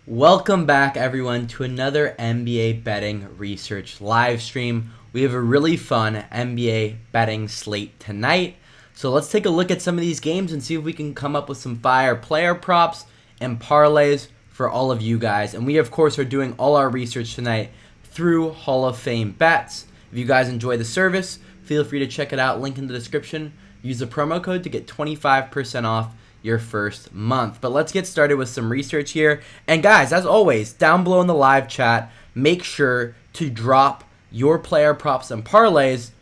Welcome back, everyone, to another NBA betting research live stream. We have a really fun NBA betting slate tonight. So let's take a look at some of these games and see if we can come up with some fire player props and parlays for all of you guys. And we, of course, are doing all our research tonight through Hall of Fame bets. If you guys enjoy the service, feel free to check it out. Link in the description. Use the promo code to get 25% off your first month. But let's get started with some research here. And guys, as always, down below in the live chat, make sure to drop your player props and parlays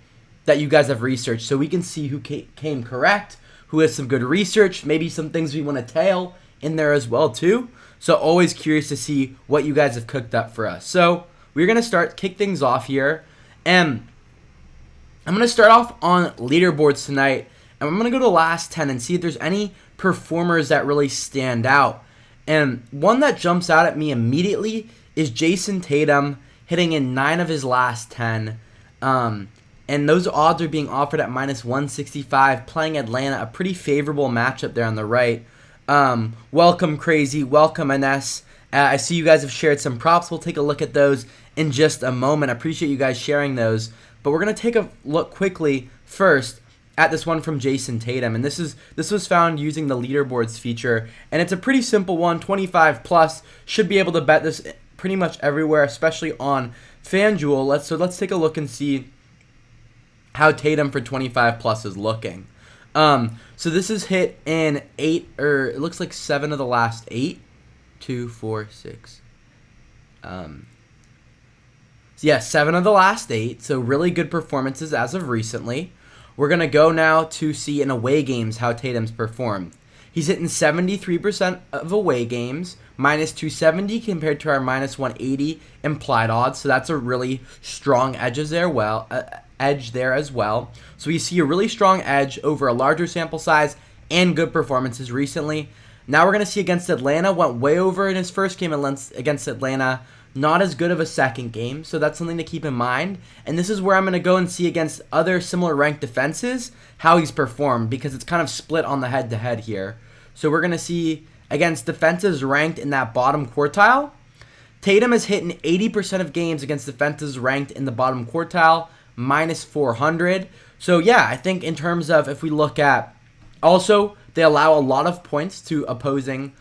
that you guys have researched so we can see who came correct, who has some good research, maybe some things we want to tail in there as well too. So always curious to see what you guys have cooked up for us. So we're going to kick things off here. And I'm going to start off on leaderboards tonight. And I'm going to go to the last 10 and see if there's any performers that really stand out. And one that jumps out at me immediately is Jayson Tatum hitting in 9 of his last 10. And those odds are being offered at minus 165, playing Atlanta, a pretty favorable matchup there on the right. Welcome, Crazy. Welcome, Ines. I see you guys have shared some props. We'll take a look at those in just a moment. I appreciate you guys sharing those. But we're going to take a look quickly first at this one from Jayson Tatum, and this was found using the leaderboards feature, and it's a pretty simple one, 25 plus. Should be able to bet this pretty much everywhere, especially on FanDuel. Let's take a look and see how Tatum for 25 plus is looking. So this is hit in 8, or it looks like 7 of the last 8. 2, 4, 6. Yeah, 7 of the last 8. So really good performances as of recently. We're going to go now to see in away games how Tatum's performed. He's hitting 73% of away games, minus 270 compared to our minus 180 implied odds. So that's a really strong edge there as well. So we see a really strong edge over a larger sample size and good performances recently. Now we're going to see against Atlanta, went way over in his first game against Atlanta. Not as good of a second game, so that's something to keep in mind. And this is where I'm going to go and see against other similar ranked defenses how he's performed, because it's kind of split on the head-to-head here. So we're going to see against defenses ranked in that bottom quartile. Tatum has hit in 80% of games against defenses ranked in the bottom quartile, minus 400. So yeah, I think in terms of if we look at, also they allow a lot of points to opposing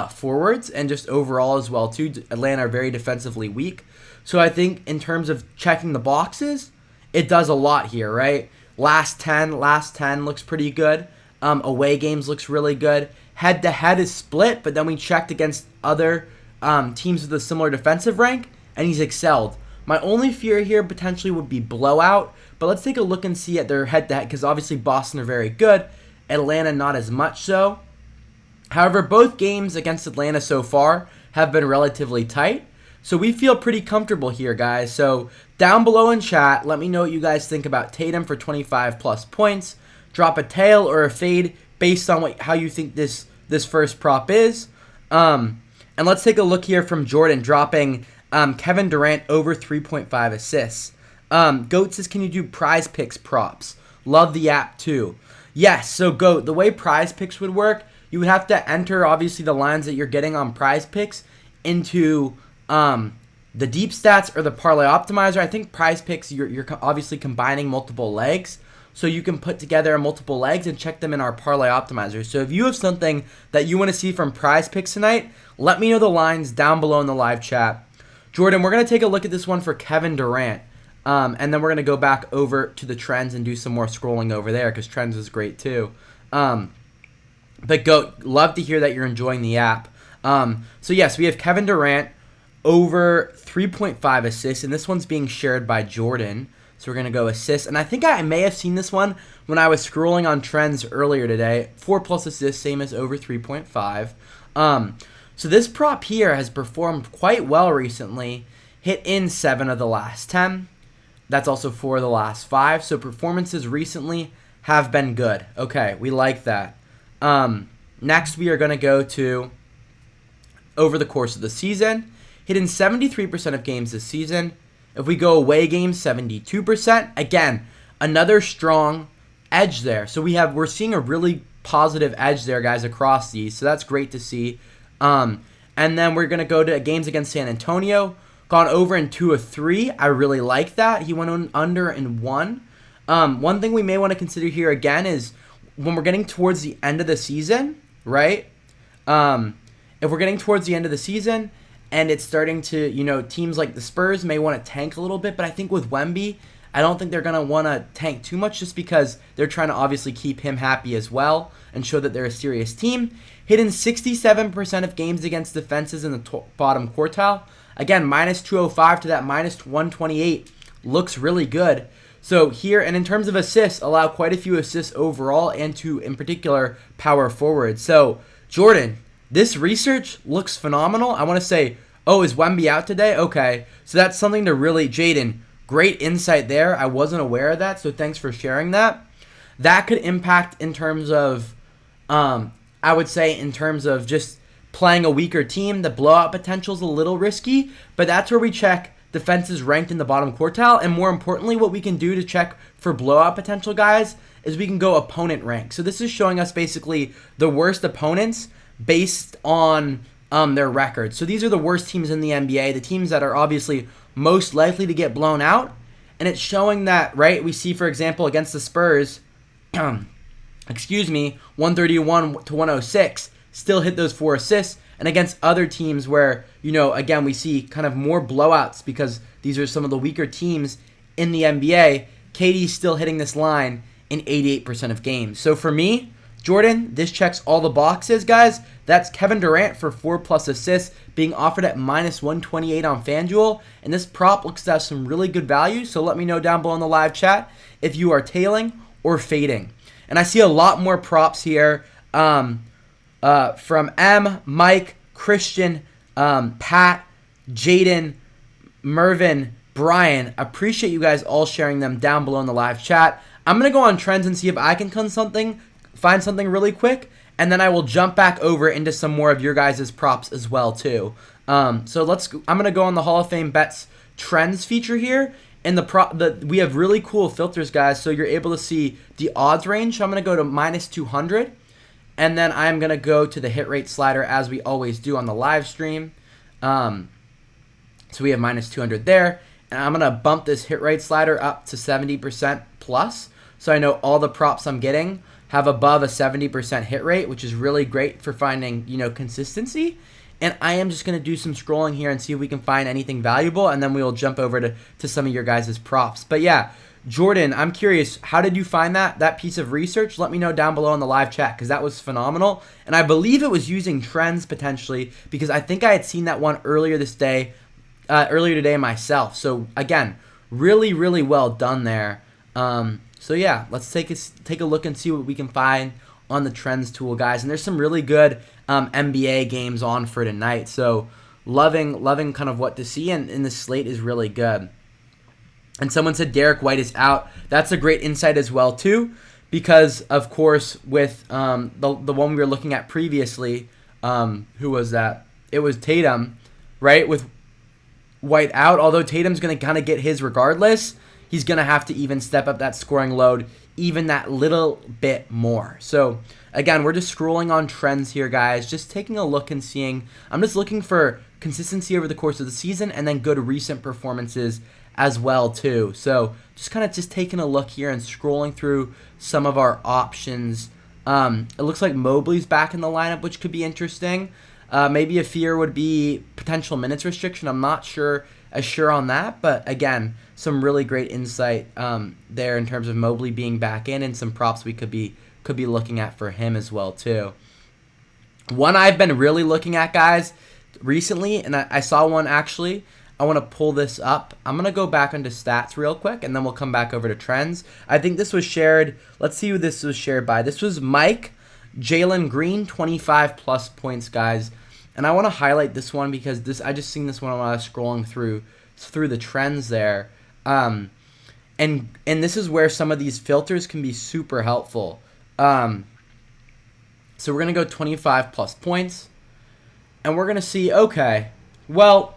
forwards and just overall as well too. Atlanta are very defensively weak. So I think in terms of checking the boxes, it does a lot here, right? Last 10 looks pretty good. Away games looks really good. Head-to-head is split, but then we checked against other teams with a similar defensive rank, and he's excelled. My only fear here potentially would be blowout, but let's take a look and see at their head-to-head, because obviously Boston are very good. Atlanta not as much so. However, both games against Atlanta so far have been relatively tight. So we feel pretty comfortable here, guys. So down below in chat, let me know what you guys think about Tatum for 25 plus points. Drop a tail or a fade based on how you think this first prop is. And let's take a look here from Jordan dropping Kevin Durant over 3.5 assists. Goat says, can you do prize picks props? Love the app too. Yes, so Goat, the way prize picks would work, you would have to enter, obviously, the lines that you're getting on prize picks into the deep stats or the parlay optimizer. I think prize picks, you're obviously combining multiple legs. So you can put together multiple legs and check them in our parlay optimizer. So if you have something that you want to see from prize picks tonight, let me know the lines down below in the live chat. Jordan, we're going to take a look at this one for Kevin Durant. And then we're going to go back over to the trends and do some more scrolling over there because trends is great too. But Goat, love to hear that you're enjoying the app. So yes, we have Kevin Durant over 3.5 assists, and this one's being shared by Jordan. So we're going to go assists. And I think I may have seen this one when I was scrolling on trends earlier today. 4 plus assists, same as over 3.5. So this prop here has performed quite well recently. Hit in 7 of the last 10. That's also 4 of the last 5. So performances recently have been good. Okay, we like that. Next, we are going to go to over the course of the season. Hit in 73% of games this season. If we go away games, 72%. Again, another strong edge there. So we're seeing a really positive edge there, guys, across these. So that's great to see. And then we're going to go to games against San Antonio. Gone over in 2 of 3. I really like that. He went on under in 1. One thing we may want to consider here again is when we're getting towards the end of the season, right? If we're getting towards the end of the season and it's starting to, teams like the Spurs may want to tank a little bit, but I think with Wemby, I don't think they're going to want to tank too much just because they're trying to obviously keep him happy as well and show that they're a serious team. Hitting 67% of games against defenses in the bottom quartile. Again, minus 205 to that minus 128 looks really good. So here, and in terms of assists, allow quite a few assists overall and to, in particular, power forward. So, Jordan, this research looks phenomenal. I want to say, is Wemby out today? Okay. So that's something to really, Jaden, great insight there. I wasn't aware of that, so thanks for sharing that. That could impact in terms of, I would say in terms of just playing a weaker team. The blowout potential is a little risky, but that's where we check defenses ranked in the bottom quartile. And more importantly, what we can do to check for blowout potential, guys, is we can go opponent rank. So this is showing us basically the worst opponents based on their record. So these are the worst teams in the NBA, the teams that are obviously most likely to get blown out. And it's showing that, right, we see, for example, against the Spurs, 131 to 106, still hit those 4 assists. And against other teams where, again, we see kind of more blowouts because these are some of the weaker teams in the NBA, KD's still hitting this line in 88% of games. So for me, Jordan, this checks all the boxes, guys. That's Kevin Durant for 4+ assists being offered at minus 128 on FanDuel. And this prop looks to have some really good value. So let me know down below in the live chat if you are tailing or fading. And I see a lot more props here. From M, Mike, Christian, Pat, Jaden, Mervin, Brian. Appreciate you guys all sharing them down below in the live chat. I'm going to go on trends and see if I can find something really quick, and then I will jump back over into some more of your guys' props as well too. I'm going to go on the Hall of Fame bets trends feature here, and we have really cool filters, guys, so you're able to see the odds range. So I'm going to go to minus 200. And then I'm going to go to the hit rate slider as we always do on the live stream. So we have minus 200 there. And I'm going to bump this hit rate slider up to 70% plus. So I know all the props I'm getting have above a 70% hit rate, which is really great for finding, consistency. And I am just going to do some scrolling here and see if we can find anything valuable. And then we will jump over to some of your guys' props. But yeah. Jordan, I'm curious, how did you find that piece of research? Let me know down below in the live chat because that was phenomenal. And I believe it was using trends potentially because I think I had seen that one earlier today myself. So again, really, really well done there. So yeah, let's take a look and see what we can find on the trends tool, guys. And there's some really good NBA games on for tonight. So loving kind of what to see, and the slate is really good. And someone said Derek White is out. That's a great insight as well, too, because, of course, with the one we were looking at previously, who was that? It was Tatum, right, with White out. Although Tatum's going to kind of get his regardless, he's going to have to even step up that scoring load even that little bit more. So, again, we're just scrolling on trends here, guys, just taking a look and seeing. I'm just looking for consistency over the course of the season and then good recent performances as well too. So just kind of taking a look here and scrolling through some of our options. It looks like Mobley's back in the lineup, which could be interesting. Maybe a fear would be potential minutes restriction. I'm not sure on that, but again, some really great insight there in terms of Mobley being back in, and some props we could be looking at for him as well too. One I've been really looking at, guys, recently, and I saw one actually. I want to pull this up. I'm going to go back into stats real quick, and then we'll come back over to trends. I think this was shared. Let's see who this was shared by. This was Mike, Jaylen Green, 25+ points, guys. And I want to highlight this one because I just seen this one while I was scrolling through the trends there. And this is where some of these filters can be super helpful. So we're going to go 25+ points. And we're going to see, okay, well,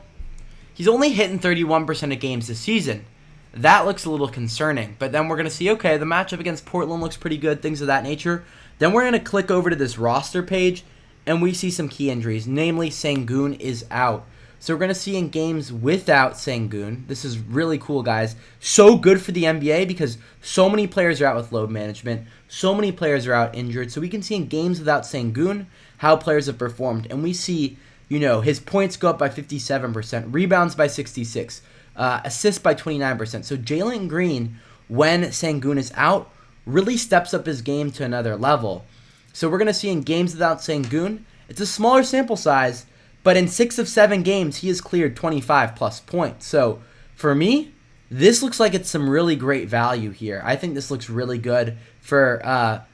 he's only hitting 31% of games this season. That looks a little concerning. But then we're going to see, okay, the matchup against Portland looks pretty good, things of that nature. Then we're going to click over to this roster page, and we see some key injuries, namely Sengun is out. So we're going to see in games without Sengun. This is really cool, guys. So good for the NBA because so many players are out with load management. So many players are out injured. So we can see in games without Sengun how players have performed. And we see, his points go up by 57%, rebounds by 66%, assists by 29%. So Jaylen Green, when Sengun is out, really steps up his game to another level. So we're going to see in games without Sengun, it's a smaller sample size, but in 6 of 7 games, he has cleared 25-plus points. So for me, this looks like it's some really great value here. I think this looks really good for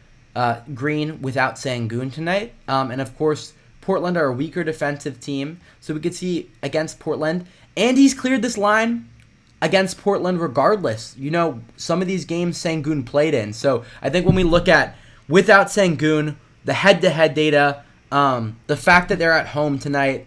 Green without Sengun tonight. And, of course, Portland are a weaker defensive team. So we could see against Portland. And he's cleared this line against Portland regardless. Some of these games Sengun played in. So I think when we look at without Sengun, the head-to-head data, the fact that they're at home tonight,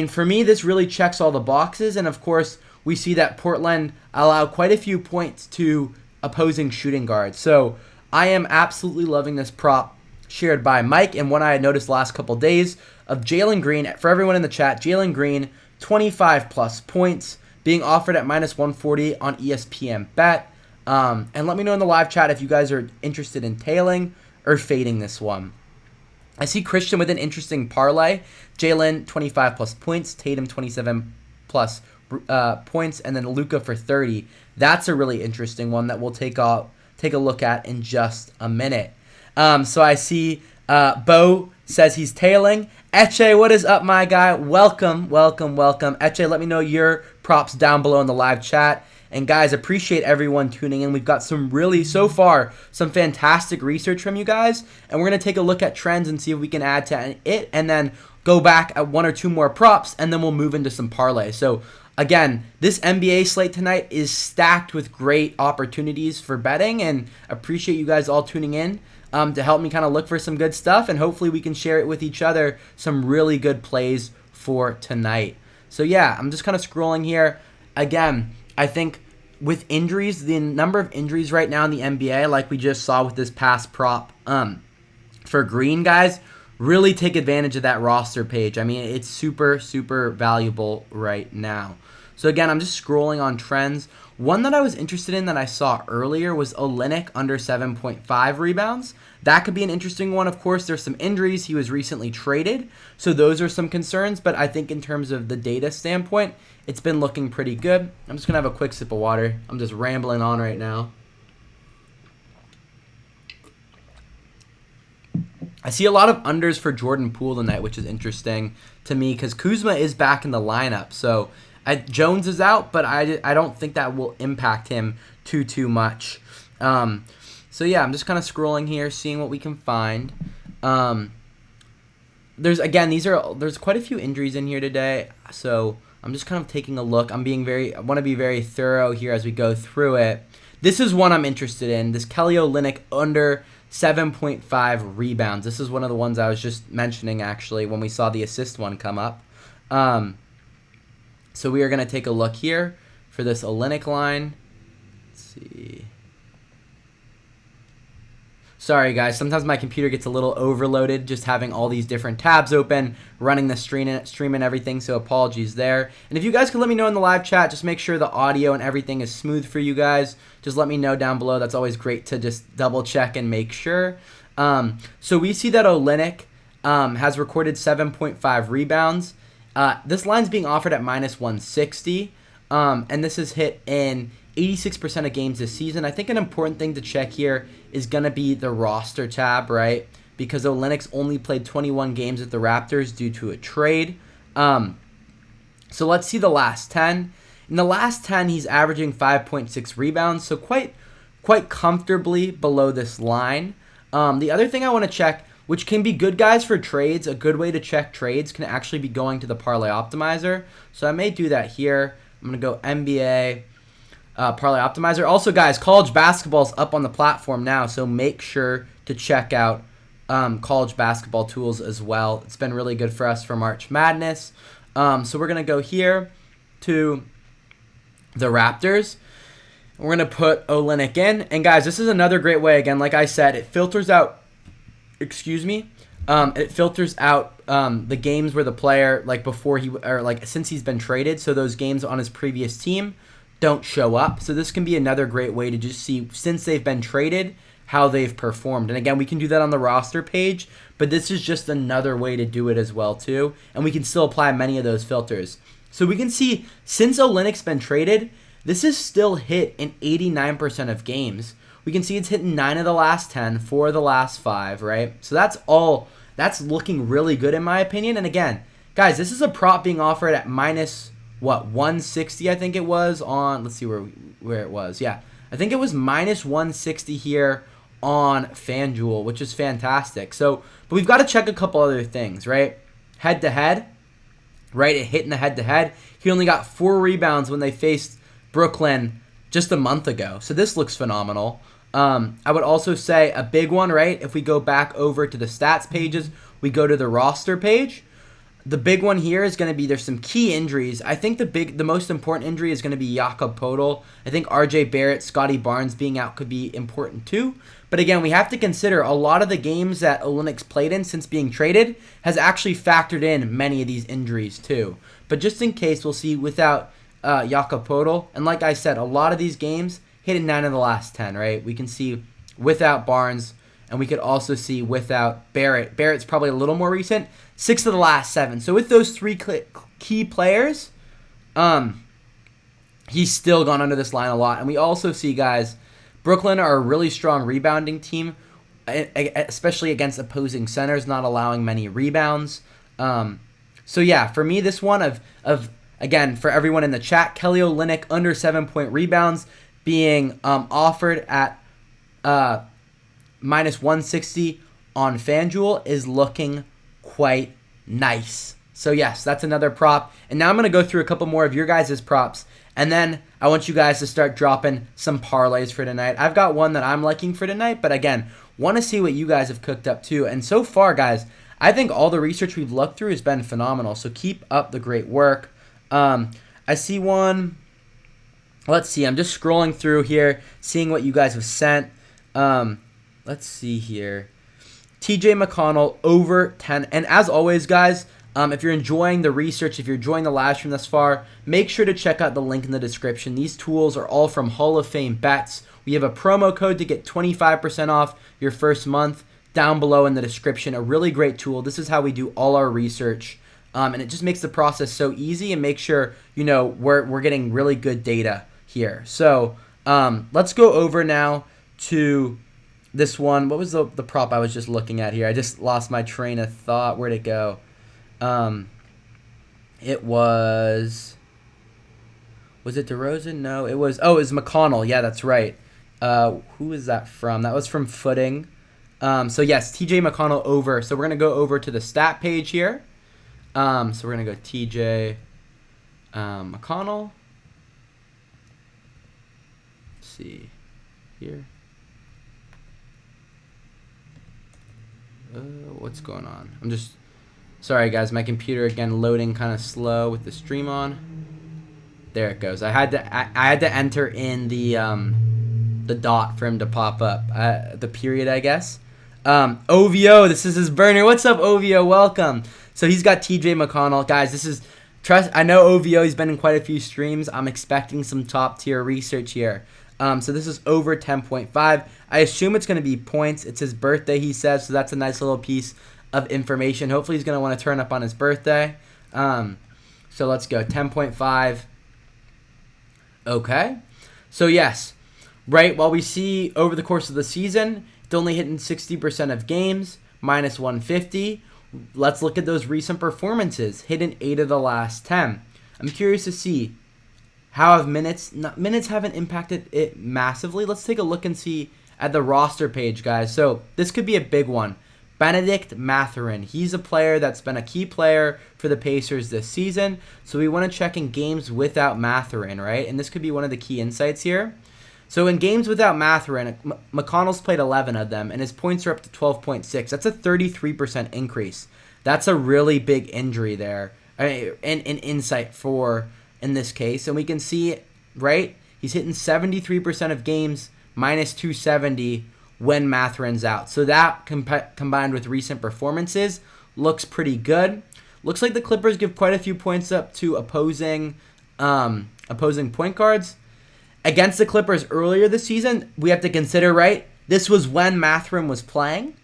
for me, this really checks all the boxes. And, of course, we see that Portland allow quite a few points to opposing shooting guards. So I am absolutely loving this prop shared by Mike and one I had noticed the last couple days of Jaylen Green. For everyone in the chat, Jaylen Green, 25-plus points, being offered at -140 on ESPN Bet. And let me know in the live chat if you guys are interested in tailing or fading this one. I see Christian with an interesting parlay. Jaylen, 25-plus points. Tatum, 27-plus points. And then Luka for 30. That's a really interesting one that we'll take a look at in just a minute. So I see Bo says he's tailing. Eche, what is up, my guy? Welcome. Eche, let me know your props down below in the live chat. And guys, appreciate everyone tuning in. We've got some fantastic research from you guys. And we're going to take a look at trends and see if we can add to it. And then go back at 1 or 2 more props. And then we'll move into some parlays. So again, this NBA slate tonight is stacked with great opportunities for betting. And appreciate you guys all tuning in to help me kind of look for some good stuff. And hopefully we can share it with each other. Some really good plays for tonight. So yeah, I'm just kind of scrolling here. Again, I think with injuries, the number of injuries right now in the NBA, like we just saw with this past prop for Green, guys, really take advantage of that roster page. It's super, super valuable right now. So again, I'm just scrolling on trends. One that I was interested in that I saw earlier was Olynyk under 7.5 rebounds. That could be an interesting one. Of course, there's some injuries. He was recently traded, so those are some concerns. But I think in terms of the data standpoint, it's been looking pretty good. I'm just going to have a quick sip of water. I'm just rambling on right now. I see a lot of unders for Jordan Poole tonight, which is interesting to me because Kuzma is back in the lineup. So Jones is out, but I don't think that will impact him too much. So yeah, I'm just kind of scrolling here, seeing what we can find. There's quite a few injuries in here today, so I'm just kind of taking a look. I want to be very thorough here as we go through it. This is one I'm interested in. This Kelly Olynyk under 7.5 rebounds. This is one of the ones I was just mentioning actually when we saw the assist one come up. So we are going to take a look here for this Olynyk line. Let's see. Sorry, guys. Sometimes my computer gets a little overloaded just having all these different tabs open, running the stream and everything, so apologies there. And if you guys could let me know in the live chat, just make sure the audio and everything is smooth for you guys. Just let me know down below. That's always great to just double check and make sure. So we see that Olynyk has recorded 7.5 rebounds. This line's being offered at -160, and this is hit in 86% of games this season. I think an important thing to check here is going to be the roster tab, right? Because Olynyk's only played 21 games with the Raptors due to a trade. So let's see the last 10. In the last 10, he's averaging 5.6 rebounds, so quite comfortably below this line. The other thing I want to check, which can be good, guys, for trades, a good way to check trades can actually be going to the Parlay Optimizer. So I may do that here. I'm going to go NBA Parlay Optimizer. Also, guys, college basketball is up on the platform now, so make sure to check out college basketball tools as well. It's been really good for us for March Madness. So we're going to go here to the Raptors. We're going to put Olynyk in. And, guys, this is another great way. Again, like I said, it filters out, It filters out the games where the player, like before he, or like since he's been traded, so those games on his previous team don't show up. So this can be another great way to just see, since they've been traded, how they've performed. And again, we can do that on the roster page, but this is just another way to do it as well too. And we can still apply many of those filters. So we can see, since Olynyk's been traded, this is still hit in 89% of games. We can see it's hit in 9 of the last 10, 4 of the last 5, right? So that's looking really good in my opinion. And again, guys, this is a prop being offered at minus, 160 I think it was on, let's see where it was. Yeah, I think it was minus 160 here on FanDuel, which is fantastic. So, but we've got to check a couple other things, right? Head-to-head, right? It hit in the head-to-head. He only got 4 rebounds when they faced Brooklyn just a month ago. So this looks phenomenal. I would also say a big one, right? If we go back over to the stats pages, we go to the roster page. The big one here is going to be, there's some key injuries. I think the most important injury is going to be Jakob Poeltl. I think RJ Barrett, Scotty Barnes being out could be important too. But again, we have to consider a lot of the games that Olynyk's played in since being traded has actually factored in many of these injuries too. But just in case, we'll see without Jakob Poeltl. And like I said, a lot of these games hit in 9 of the last 10, right? We can see without Barnes, and we could also see without Barrett. Barrett's probably a little more recent. 6 of the last 7. So with those 3 key players, he's still gone under this line a lot. And we also see, guys, Brooklyn are a really strong rebounding team, especially against opposing centers, not allowing many rebounds. So yeah, for me, this one of again, for everyone in the chat, Kelly Olynyk under 7-point rebounds being offered at minus 160 on FanDuel is looking quite nice. So yes, that's another prop. And now I'm going to go through a couple more of your guys' props, and then I want you guys to start dropping some parlays for tonight. I've got one that I'm liking for tonight, but again, want to see what you guys have cooked up too. And so far, guys, I think all the research we've looked through has been phenomenal. So keep up the great work. I see one. Let's see. I'm just scrolling through here, seeing what you guys have sent. Let's see here. TJ McConnell over 10. And as always, guys, if you're enjoying the research, if you're enjoying the live stream thus far, make sure to check out the link in the description. These tools are all from Hall of Fame Bets. We have a promo code to get 25% off your first month down below in the description. A really great tool. This is how we do all our research. And it just makes the process so easy and make sure, we're getting really good data here. So let's go over now to this one. What was the prop I was just looking at here? I just lost my train of thought. Where'd it go? It was it DeRozan? No, it was McConnell. Yeah, that's right. Who is that from? That was from Footing. So yes, TJ McConnell over. So we're going to go over to the stat page here. So we're going to go TJ McConnell. Let's see here. What's going on? I'm just... Sorry, guys. My computer, again, loading kind of slow with the stream on. There it goes. I had to enter in the dot for him to pop up. The period, I guess. OVO, this is his burner. What's up, OVO? Welcome. So he's got TJ McConnell. Guys, I know OVO. He's been in quite a few streams. I'm expecting some top-tier research here. So this is over 10.5. I assume it's going to be points. It's his birthday, he says, so that's a nice little piece of information. Hopefully he's going to want to turn up on his birthday. So let's go. 10.5. Okay. So yes, right, while we see over the course of the season, it's only hitting 60% of games, minus 150. Let's look at those recent performances. Hit in 8 of the last 10. I'm curious to see how have minutes haven't impacted it massively. Let's take a look and see at the roster page, guys. So this could be a big one. Benedict Mathurin. He's a player that's been a key player for the Pacers this season. So we want to check in games without Mathurin, right? And this could be one of the key insights here. So in games without Mathurin, McConnell's played 11 of them, and his points are up to 12.6. That's a 33% increase. That's a really big injury there, and insight for in this case. And we can see, right, he's hitting 73% of games, minus 270, when Matherin's out. So that combined with recent performances looks pretty good. Looks like the Clippers give quite a few points up to opposing point guards. Against the Clippers earlier this season, we have to consider, right, this was when Mathurin was playing.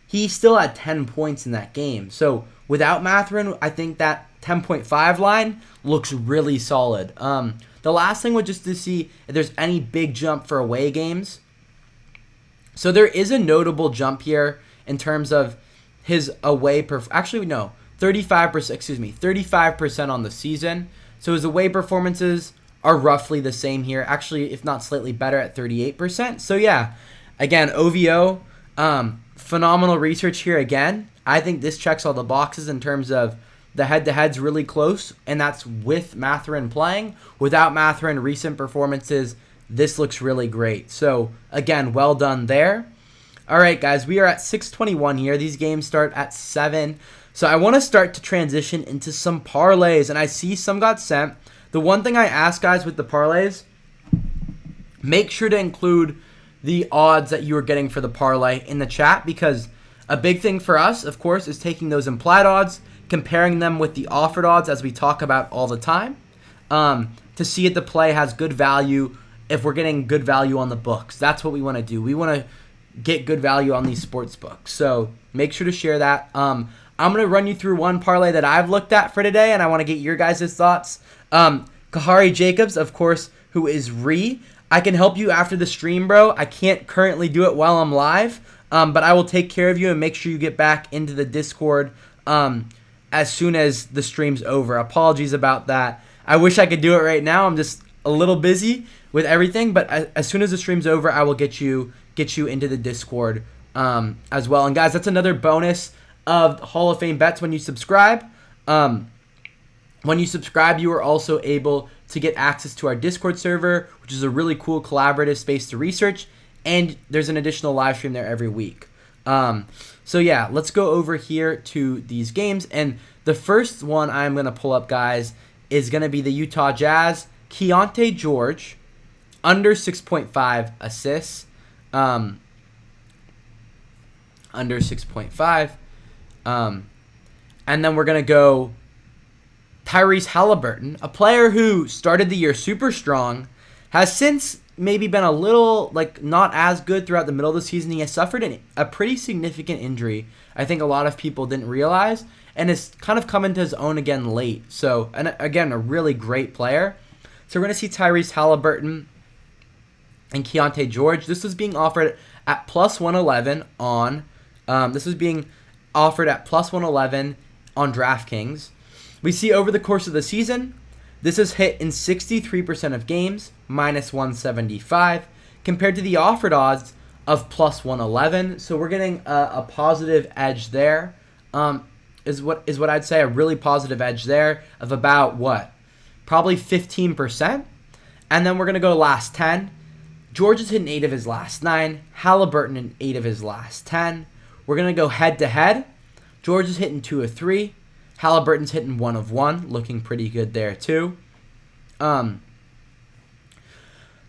He still had 10 points in that game. So without Mathurin, I think that 10.5 line looks really solid. The last thing was just to see if there's any big jump for away games. So there is a notable jump here in terms of his away 35% on the season. So his away performances are roughly the same here. Actually, if not slightly better at 38%. So yeah, again, OVO, phenomenal research here again. I think this checks all the boxes in terms of the head-to-head's really close, and that's with Mathurin playing. Without Mathurin, recent performances, this looks really great. So, again, well done there. All right, guys, we are at 6:21 here. These games start at 7. So I want to start to transition into some parlays, and I see some got sent. The one thing I ask, guys, with the parlays, make sure to include the odds that you are getting for the parlay in the chat, because a big thing for us, of course, is taking those implied odds, comparing them with the offered odds, as we talk about all the time, to see if the play has good value, if we're getting good value on the books. That's what we want to do. We want to get good value on these sports books. So make sure to share that. I'm going to run you through one parlay that I've looked at for today, and I want to get your guys' thoughts. Kahari Jacobs, of course, who is I can help you after the stream, bro. I can't currently do it while I'm live, but I will take care of you and make sure you get back into the Discord as soon as the stream's over. Apologies about that. I wish I could do it right now. I'm just a little busy with everything, but as soon as the stream's over, I will get you into the Discord as well. And guys, that's another bonus of Hall of Fame bets when you subscribe. When you subscribe, you are also able to get access to our Discord server, which is a really cool collaborative space to research, and there's an additional live stream there every week. So yeah, let's go over here to these games, and the first one I'm going to pull up, guys, is going to be the Utah Jazz. Keontae George, under 6.5 assists, under 6.5, and then we're going to go Tyrese Halliburton, a player who started the year super strong, has since maybe been a little not as good throughout the middle of the season. He has suffered a pretty significant injury, I think a lot of people didn't realize, and has kind of come into his own again late. So, and again, a really great player. So we're going to see Tyrese Halliburton and Keontae George. This was being offered at plus 111 on DraftKings. We see over the course of the season, this is hit in 63% of games, minus 175, compared to the offered odds of plus 111. So we're getting a positive edge there, is what I'd say, a really positive edge there of about probably 15%. And then we're going to go last 10. George has hit in 8 of his last 9. Halliburton in 8 of his last 10. We're going to go head-to-head. George is hitting 2 of 3. Halliburton's hitting 1 of 1, looking pretty good there too.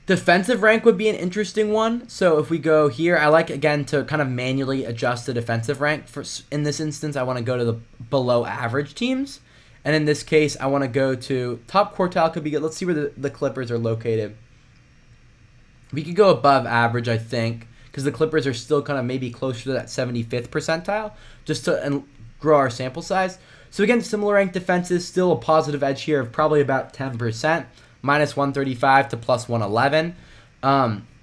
Defensive rank would be an interesting one. So if we go here, I like, again, to kind of manually adjust the defensive rank. In this instance, I want to go to the below average teams. And in this case, I want to go to top quartile could be good. Let's see where the Clippers are located. We could go above average, I think, because the Clippers are still kind of maybe closer to that 75th percentile, just to grow our sample size. So again, similar ranked defenses, still a positive edge here of probably about 10%, minus 135 to plus 111.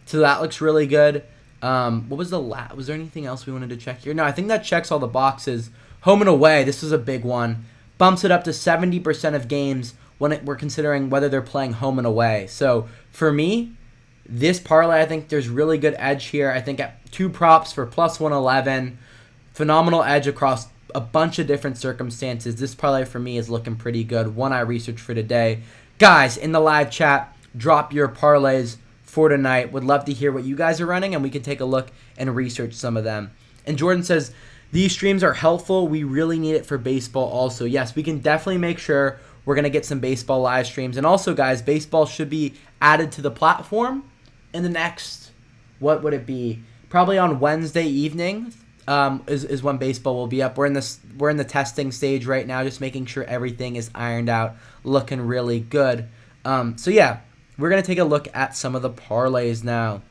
So that looks really good. What was was there anything else we wanted to check here? No, I think that checks all the boxes. Home and away, this is a big one. Bumps it up to 70% of games when we're considering whether they're playing home and away. So for me, this parlay, I think there's really good edge here. I think at 2 props for plus 111, phenomenal edge across a bunch of different circumstances. This parlay for me is looking pretty good. One I researched for today. Guys, in the live chat, drop your parlays for tonight. Would love to hear what you guys are running, and we can take a look and research some of them. And Jordan says, these streams are helpful. We really need it for baseball also. Yes, we can definitely make sure we're going to get some baseball live streams. And also, guys, baseball should be added to the platform in the next, what would it be? probably on Wednesday evening is when baseball will be up. We're in the testing stage right now, just making sure everything is ironed out, looking really good. So yeah, we're gonna take a look at some of the parlays now.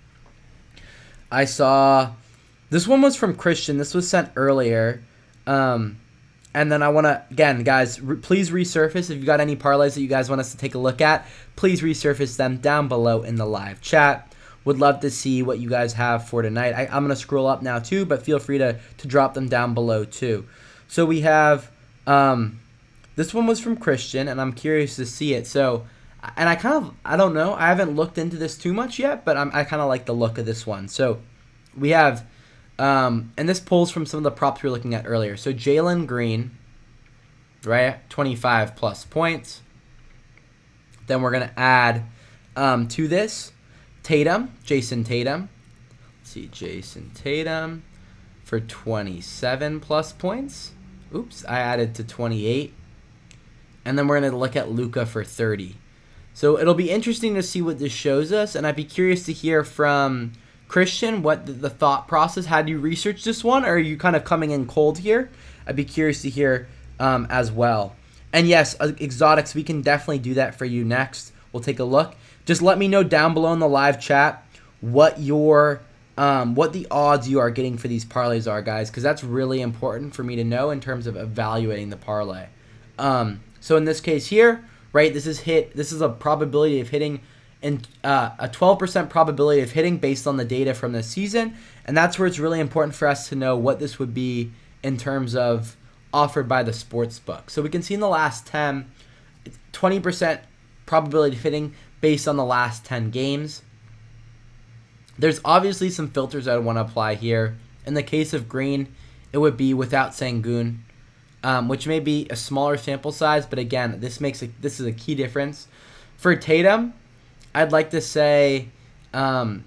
I saw this one was from Christian. This was sent earlier. And then I want to, again, guys, please resurface. If you got any parlays that you guys want us to take a look at, please resurface them down below in the live chat. Would love to see what you guys have for tonight. I'm going to scroll up now too, but feel free to drop them down below too. So we have, this one was from Christian, and I'm curious to see it. So, and I don't know. I haven't looked into this too much yet, but I kind of like the look of this one. So we have, and this pulls from some of the props we were looking at earlier. So Jaylen Green, right, 25 plus points. Then we're going to add to this Jason Tatum. Let's see, Jason Tatum for 27 plus points. Oops, I added to 28. And then we're going to look at Luka for 30. So it'll be interesting to see what this shows us, and I'd be curious to hear from Christian, what the thought process, had you researched this one, or are you kind of coming in cold here? I'd be curious to hear as well. And yes, exotics, we can definitely do that for you next. We'll take a look. Just let me know down below in the live chat what the odds you are getting for these parlays are, guys, because that's really important for me to know in terms of evaluating the parlay. So in this case here, right, this is a probability of hitting, and a 12% probability of hitting based on the data from this season. And that's where it's really important for us to know what this would be in terms of offered by the sports book. So we can see in the last 10, 20% probability of hitting based on the last 10 games. There's obviously some filters I want to apply here. In the case of Green, it would be without Sengun, which may be a smaller sample size, but again, this is a key difference. For Tatum, I'd like to say, let's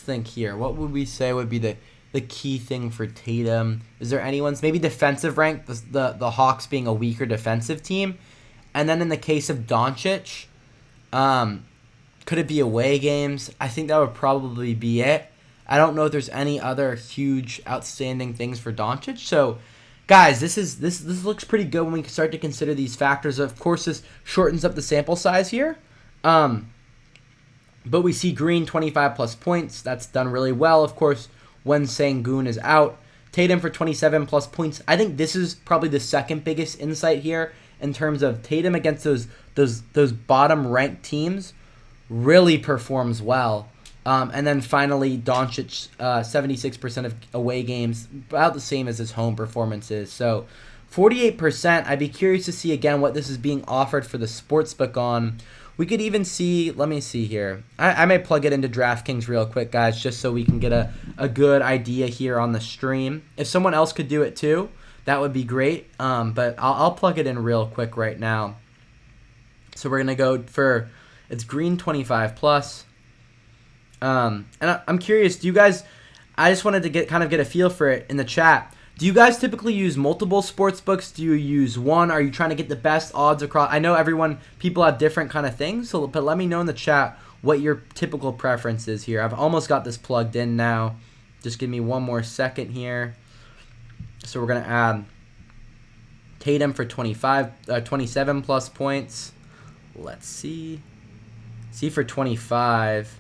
think here. What would we say would be the key thing for Tatum? Is there anyone's maybe defensive rank, the Hawks being a weaker defensive team? And then in the case of Doncic, could it be away games? I think that would probably be it. I don't know if there's any other huge outstanding things for Doncic. So, guys, this looks pretty good when we start to consider these factors. Of course, this shortens up the sample size here. But we see Green 25 plus points. That's done really well, of course, when Sengun is out. Tatum for 27 plus points. I think this is probably the second biggest insight here in terms of Tatum against those bottom ranked teams really performs well. And then finally, Doncic, 76% of away games, about the same as his home performances. So 48%. I'd be curious to see again what this is being offered for the sportsbook on. We could even see, let me see here. I may plug it into DraftKings real quick, guys, just so we can get a good idea here on the stream. If someone else could do it too, that would be great. But I'll plug it in real quick right now. So we're going to go for, it's Green 25 plus. And I'm curious, do you guys, I just wanted to get a feel for it in the chat. Do you guys typically use multiple sports books? Do you use one? Are you trying to get the best odds across? I know people have different kind of things, but let me know in the chat what your typical preference is here. I've almost got this plugged in now. Just give me one more second here. So we're going to add Tatum for 27 plus points. Let's see. See for 25.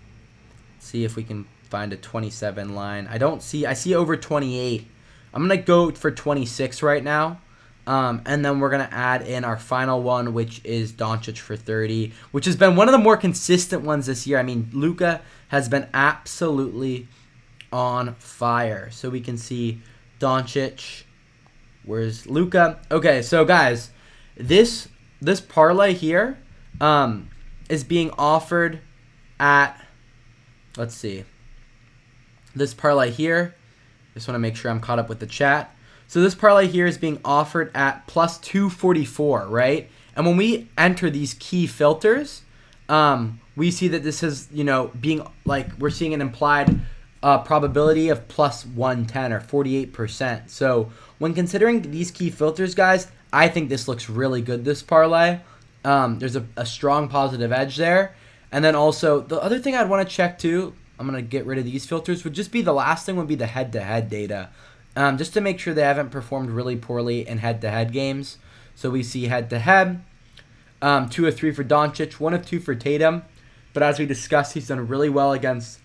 See if we can find a 27 line. I see over 28. I'm going to go for 26 right now. And then we're going to add in our final one, which is Doncic for 30, which has been one of the more consistent ones this year. I mean, Luka has been absolutely on fire. So we can see Doncic. Where's Luka? Okay, so guys, this parlay here is being offered at, let's see, this parlay here. Just want to make sure I'm caught up with the chat. So this parlay here is being offered at plus 244, right? And when we enter these key filters, we see that this is, being like, we're seeing an implied probability of plus 110 or 48%. So when considering these key filters, guys, I think this looks really good, this parlay. There's a strong positive edge there. And then also, the other thing I'd want to check too, I'm going to get rid of these filters. Would just be the last thing would be the head-to-head data. Just to make sure they haven't performed really poorly in head-to-head games. So we see head-to-head, 2 of 3 for Doncic, 1 of 2 for Tatum. But as we discussed, he's done really well against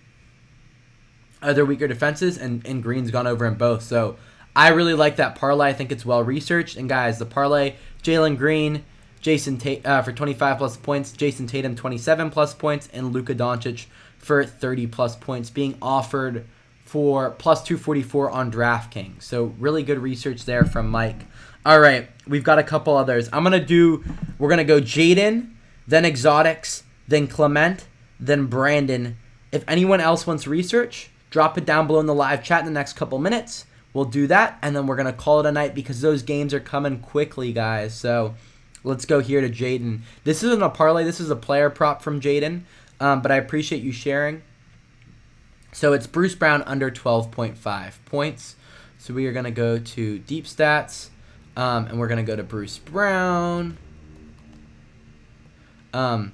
other weaker defenses, and Green's gone over in both. So I really like that parlay. I think it's well-researched. And guys, the parlay, Jaylen Green for 25-plus points, Jason Tatum 27-plus points, and Luka Doncic for 30-plus points, being offered for plus 244 on DraftKings. So really good research there from Mike. All right, we've got a couple others. We're going to go Jaden, then Exotics, then Clement, then Brandon. If anyone else wants research, drop it down below in the live chat in the next couple minutes. We'll do that, and then we're going to call it a night because those games are coming quickly, guys. So let's go here to Jaden. This isn't a parlay. This is a player prop from Jaden, but I appreciate you sharing. So it's Bruce Brown under 12.5 points. So we are going to go to Deep Stats, and we're going to go to Bruce Brown. And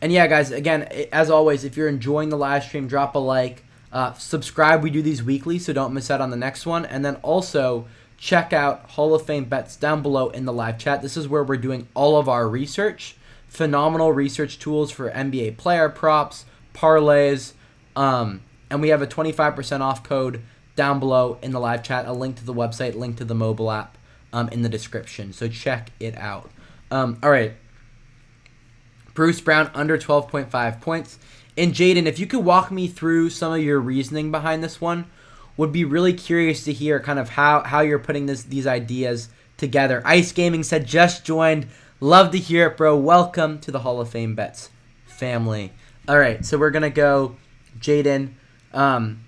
yeah, guys, again, as always, if you're enjoying the live stream, drop a like. Subscribe. We do these weekly, so don't miss out on the next one. And then also check out Hall of Fame bets down below in the live chat. This is where we're doing all of our research. Phenomenal research tools for NBA player props, parlays, and we have a 25% off code down below in the live chat, a link to the website, link to the mobile app in the description. So check it out. All right. Bruce Brown under 12.5 points. And Jaden, if you could walk me through some of your reasoning behind this one, would be really curious to hear kind of how you're putting these ideas together. Ice Gaming said, just joined. Love to hear it, bro. Welcome to the Hall of Fame Bets family. All right, so we're going to go Jaden. And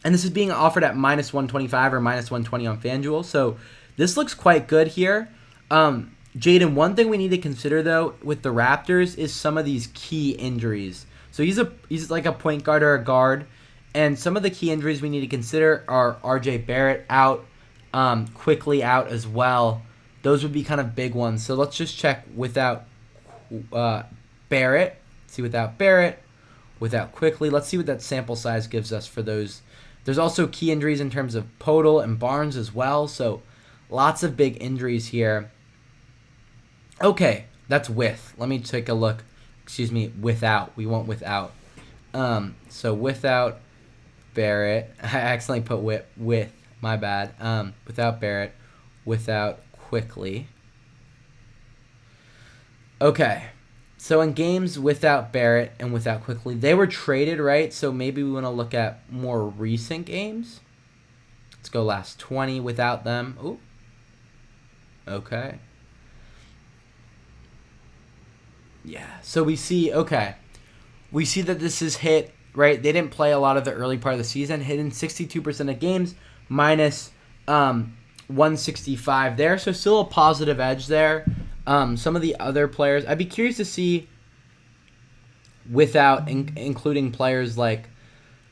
this is being offered at minus 125 or minus 120 on FanDuel. So this looks quite good here. Jaden, one thing we need to consider, though, with the Raptors is some of these key injuries. So he's like a point guard or a guard. And some of the key injuries we need to consider are RJ Barrett out, quickly out as well. Those would be kind of big ones. So let's just check without Barrett. See without Barrett, without quickly. Let's see what that sample size gives us for those. There's also key injuries in terms of Podol and Barnes as well. So lots of big injuries here. Okay, that's with. Let me take a look. Excuse me, without. We want without. So without Barrett. I accidentally put with. My bad. Without Barrett. Without quickly. Okay. So in games without Barrett and without quickly, they were traded, right? So maybe we want to look at more recent games. Let's go last 20 without them. Ooh. Okay. Yeah. So we see, okay. We see that this is hit, right? They didn't play a lot of the early part of the season. Hit in 62% of games, minus 165 there. So still a positive edge there. Some of the other players, I'd be curious to see without including players like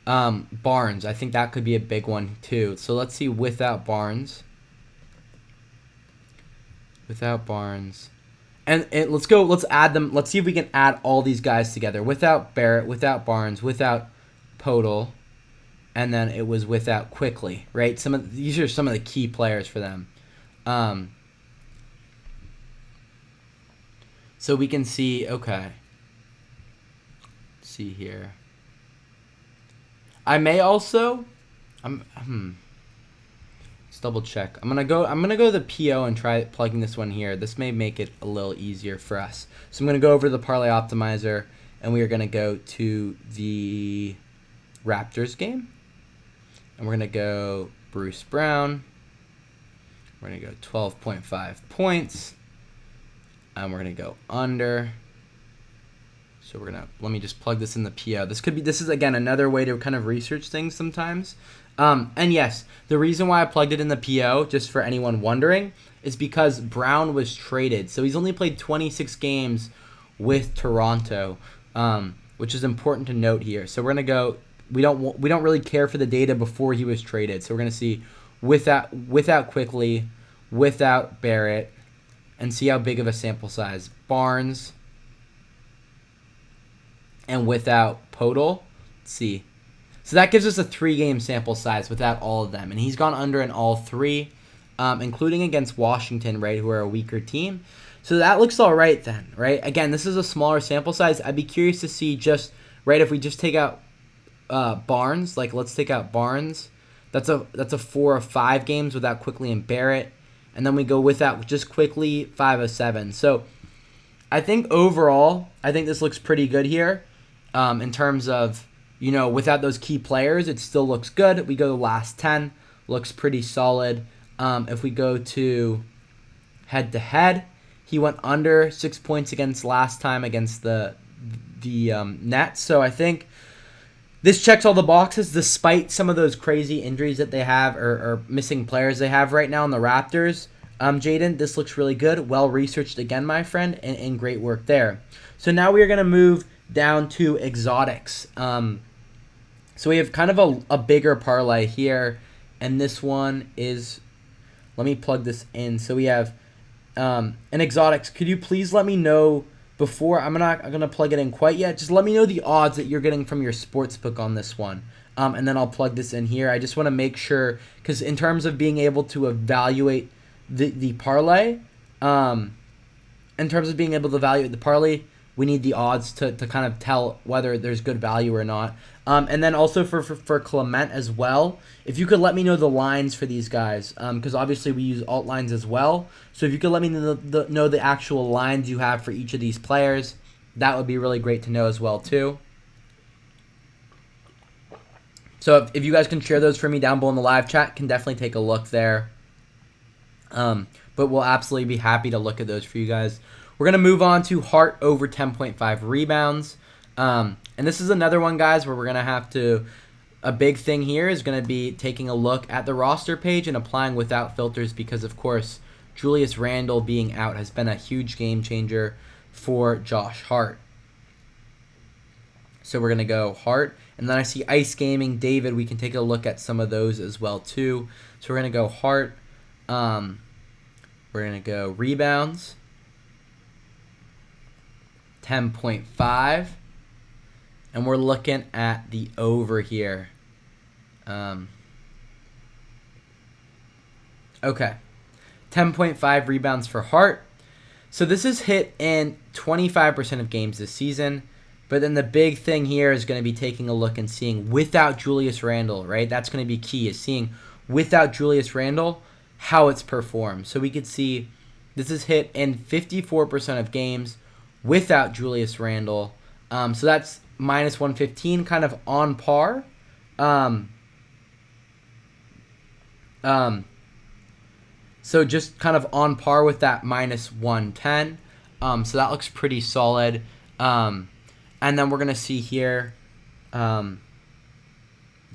Barnes. I think that could be a big one too. So let's see without Barnes. Without Barnes. And let's add them. Let's see if we can add all these guys together. Without Barrett, without Barnes, without Podol, and then it was without quickly, right? These are some of the key players for them. So we can see, okay. Let's see here. I may also, let's double check. I'm gonna go to the PO and try plugging this one here. This may make it a little easier for us. So I'm gonna go over to the Parlay Optimizer, and we are gonna go to the Raptors game, and we're gonna go Bruce Brown. We're gonna go 12.5 points. And we're going to go under. So let me just plug this in the PO. This is, again, another way to kind of research things sometimes. And yes, the reason why I plugged it in the PO, just for anyone wondering, is because Brown was traded. So he's only played 26 games with Toronto, which is important to note here. So we're going to go, we don't really care for the data before he was traded. So we're going to see without quickly, without Barrett, and see how big of a sample size. Barnes and without Podol, Let's see. So that gives us a 3-game sample size without all of them. And he's gone under in all 3, including against Washington, right, who are a weaker team. So that looks all right then, right? Again, this is a smaller sample size. I'd be curious to see just, right, if we just take out Barnes, like let's take out Barnes. That's a 4 of 5 games without Quickly and Barrett. And then we go without just Quickly, 5 of 7. So I think overall, I think this looks pretty good here in terms of, without those key players, it still looks good. We go to last 10, looks pretty solid. If we go to head-to-head, he went under 6 points against last time against the Nets. So I think this checks all the boxes despite some of those crazy injuries that they have or missing players they have right now in the Raptors. Jaden, this looks really good. Well-researched again, my friend, and great work there. So now we are going to move down to exotics. So we have kind of a bigger parlay here, and this one is, let me plug this in. So we have an exotics. Could you please let me know before, I'm not going to plug it in quite yet, just let me know the odds that you're getting from your sportsbook on this one. And then I'll plug this in here. I just want to make sure, because in terms of being able to evaluate the parlay, we need the odds to kind of tell whether there's good value or not. And then also for Clement as well, if you could let me know the lines for these guys, because obviously we use alt lines as well. So if you could let me know the actual lines you have for each of these players, that would be really great to know as well too. So if you guys can share those for me down below in the live chat, can definitely take a look there. But we'll absolutely be happy to look at those for you guys. We're going to move on to Hart over 10.5 rebounds. And this is another one, guys, where we're going to have to, a big thing here is going to be taking a look at the roster page and applying without filters because, of course, Julius Randle being out has been a huge game changer for Josh Hart. So we're going to go Hart. And then I see Ice Gaming, David. We can take a look at some of those as well, too. So we're going to go Hart. We're going to go rebounds. 10.5. And we're looking at the over here. Okay. 10.5 rebounds for Hart. So this is hit in 25% of games this season. But then the big thing here is going to be taking a look and seeing without Julius Randle, right? That's going to be key, is seeing without Julius Randle how it's performed. So we could see this is hit in 54% of games without Julius Randle. So that's minus 115, kind of on par. So just kind of on par with that minus 110. So that looks pretty solid. And then we're going to see here. Let's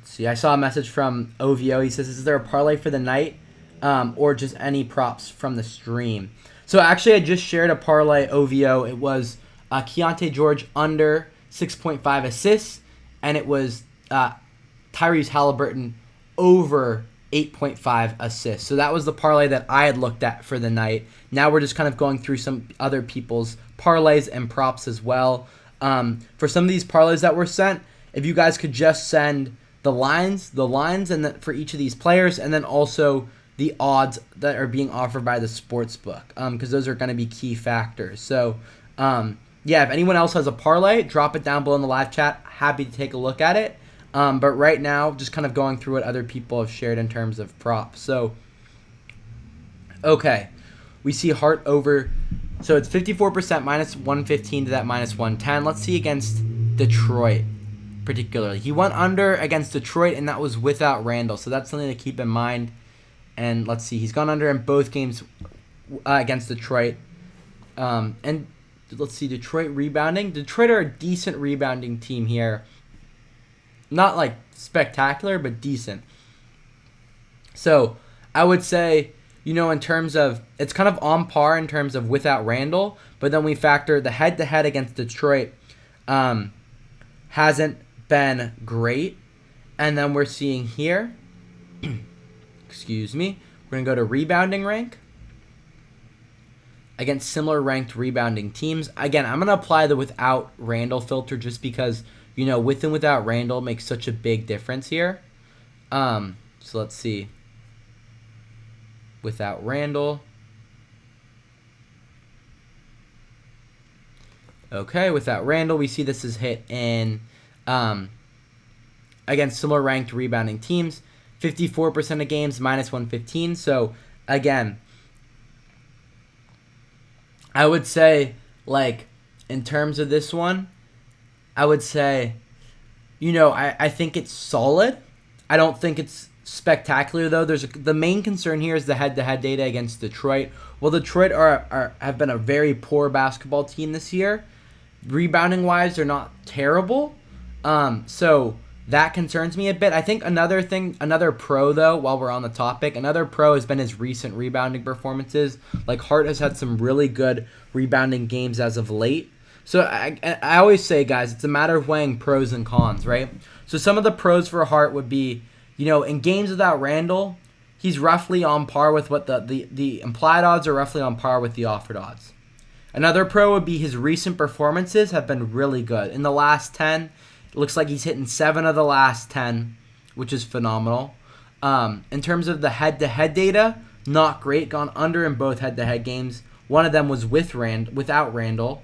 see. I saw a message from OVO. He says, is there a parlay for the night or just any props from the stream? So actually, I just shared a parlay OVO. It was Keontae George under 6.5 assists, and it was Tyrese Halliburton over 8.5 assists. So that was the parlay that I had looked at for the night. Now we're just kind of going through some other people's parlays and props as well. For some of these parlays that were sent, if you guys could just send the lines, and for each of these players, and then also the odds that are being offered by the sports book, because those are going to be key factors. So, yeah, if anyone else has a parlay, drop it down below in the live chat. Happy to take a look at it. But right now, just kind of going through what other people have shared in terms of props. So, okay, we see Hart over. So it's 54% minus 115 to that minus 110. Let's see against Detroit particularly. He went under against Detroit, and that was without Randle. So that's something to keep in mind. And let's see, he's gone under in both games against Detroit. And let's see, Detroit rebounding. Detroit are a decent rebounding team here. Not like spectacular, but decent. So I would say, in terms of, it's kind of on par in terms of without Randle, but then we factor the head-to-head against Detroit hasn't been great. And then we're seeing here, excuse me, we're going to go to rebounding rank against similar ranked rebounding teams. Again, I'm going to apply the without Randle filter just because with and without Randall makes such a big difference here. So let's see. Without Randall. Okay, without Randall, we see this is hit in against similar ranked rebounding teams. 54% of games, minus 115. So, again, I would say, in terms of this one, I would say, I think it's solid. I don't think it's spectacular, though. The main concern here is the head-to-head data against Detroit. Well, Detroit have been a very poor basketball team this year. Rebounding-wise, they're not terrible. So that concerns me a bit. I think another pro, though, while we're on the topic, another pro has been his recent rebounding performances. Hart has had some really good rebounding games as of late. So I always say, guys, it's a matter of weighing pros and cons, right? So some of the pros for Hart would be, in games without Randall, he's roughly on par with what the implied odds are roughly on par with the offered odds. Another pro would be his recent performances have been really good. In the last 10, it looks like he's hitting 7 of the last 10, which is phenomenal. In terms of the head-to-head data, not great. Gone under in both head-to-head games. One of them was without Randall.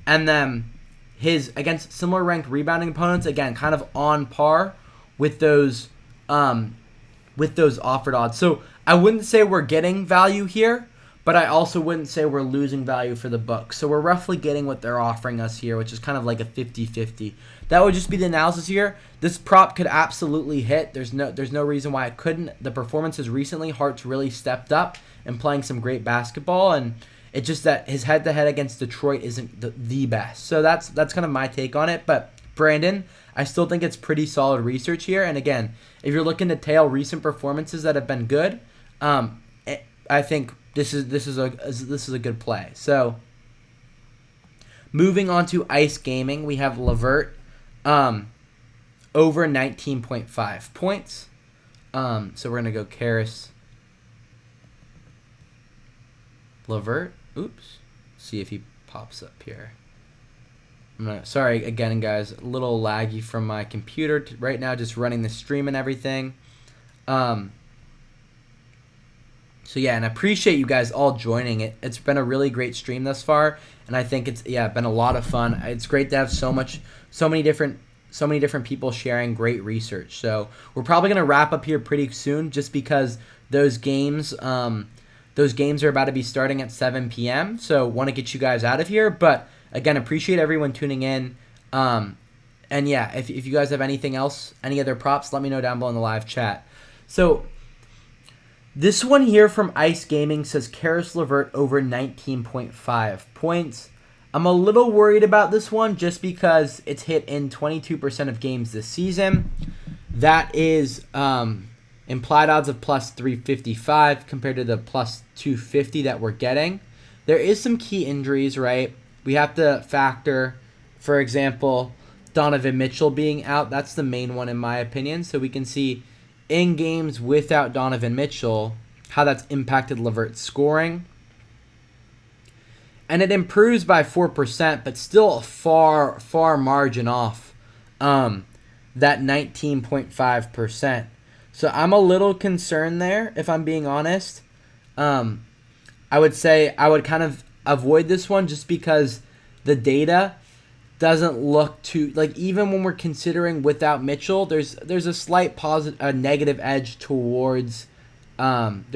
And then his against similar ranked rebounding opponents, again, kind of on par with those offered odds. So I wouldn't say we're getting value here, but I also wouldn't say we're losing value for the book. So we're roughly getting what they're offering us here, which is kind of like a 50-50. That would just be the analysis here. This prop could absolutely hit. There's no reason why it couldn't. The performances recently, Hart's really stepped up and playing some great basketball, and it's just that his head-to-head against Detroit isn't the best. So that's kind of my take on it. But Brandon, I still think it's pretty solid research here. And again, if you're looking to tail recent performances that have been good, I think this is a good play. So moving on to Ice Gaming, we have LeVert over 19.5 points. So we're gonna go Karis LeVert. Oops. See if he pops up here. Sorry again, guys. A little laggy from my computer right now, just running the stream and everything. So yeah, and I appreciate you guys all joining it. It's been a really great stream thus far, and I think it's been a lot of fun. It's great to have so many different people sharing great research. So we're probably gonna wrap up here pretty soon, just because those games are about to be starting at 7 p.m. So want to get you guys out of here, but again, appreciate everyone tuning in. And yeah, if you guys have anything else, any other props, let me know down below in the live chat. So this one here from Ice Gaming says Karis LeVert over 19.5 points. I'm a little worried about this one just because it's hit in 22% of games this season. That is implied odds of plus 355 compared to the plus 250 that we're getting. There is some key injuries, right? We have to factor, for example, Donovan Mitchell being out. That's the main one in my opinion. So we can see in games without Donovan Mitchell how that's impacted LeVert's scoring. And it improves by 4%, but still a far, far margin off that 19.5%. So I'm a little concerned there, if I'm being honest. I would say I would kind of avoid this one just because the data doesn't look too, even when we're considering without Mitchell, there's a slight negative edge towards towards